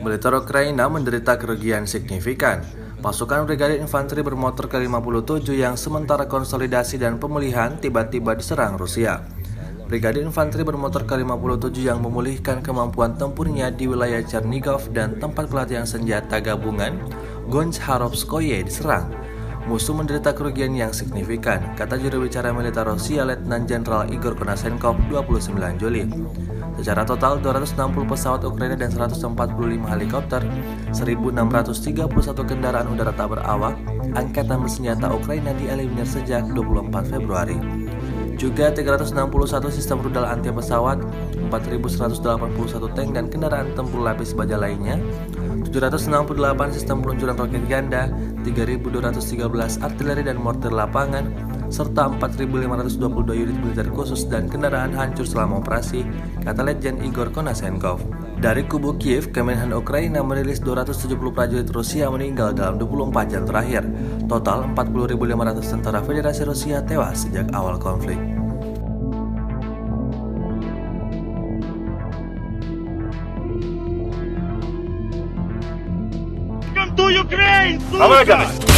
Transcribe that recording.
Militer Ukraina menderita kerugian signifikan. Pasukan Brigade Infanteri bermotor ke-57 yang sementara konsolidasi dan pemulihan tiba-tiba diserang Rusia. Brigade Infanteri bermotor ke-57 yang memulihkan kemampuan tempurnya di wilayah Chernigov dan tempat pelatihan senjata gabungan Goncharovskoye diserang. Musuh menderita kerugian yang signifikan, kata juru bicara militer Rusia Letnan Jenderal Igor Konasenkov 29 Juli. Secara total, 260 pesawat Ukraina dan 145 helikopter, 1.631 kendaraan udara tak berawak, angkatan bersenjata Ukraina dieliminir sejak 24 Februari. Juga 361 sistem rudal anti pesawat, 4.181 tank dan kendaraan tempur lapis baja lainnya, 768 sistem peluncuran roket ganda, 3.213 artileri dan mortir lapangan, serta 4.522 unit militer khusus dan kendaraan hancur selama operasi, kata Letjen Igor Konasenkov. Dari kubu Kiev, Kemenhan Ukraina merilis 270 prajurit Rusia meninggal dalam 24 jam terakhir. Total 40.500 tentara Federasi Rusia tewas sejak awal konflik. To Ukraine! Помогай!